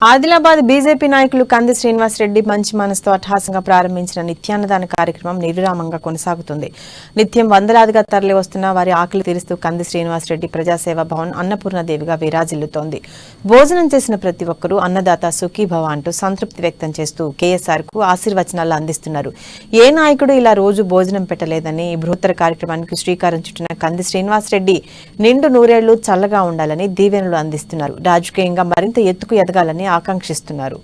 Adilabad BJP నాయకులు కంది శ్రీనివాస్ రెడ్డి మంచి మనసుతో అట్టహాసంగా ప్రారంభించిన నిత్యాన్నదాన కార్యక్రమం నిర్విరామంగా కొనసాగుతుంది. నిత్యం వందలాదిగా తరలి వస్తున్న వారి ఆకలి తీరుస్తూ కంది శ్రీనివాస్ రెడ్డి ప్రజాసేవా భవన్ అన్నపూర్ణదేవిగా విరాజిల్లుతోంది. భోజనం చేసిన ప్రతి ఒక్కరూ అన్నదాత సుఖీభవ అంటూ సంతృప్తి వ్యక్తం చేస్తూ కేఎస్ఆర్ కు ఆశీర్వచనాలు అందిస్తున్నారు. ఏ నాయకుడు ఇలా రోజు భోజనం పెట్టలేదని ఈ బృహత్తర కార్యక్రమానికి శ్రీకారం చుట్టిన కంది శ్రీనివాస్ రెడ్డి నిండు నూరేళ్లు చల్లగా ఉండాలని దీవెనలు అందిస్తున్నారు. రాజకీయంగా మరింత ఎత్తుకు ఎదగాలని ఆకాంక్షిస్తున్నారు.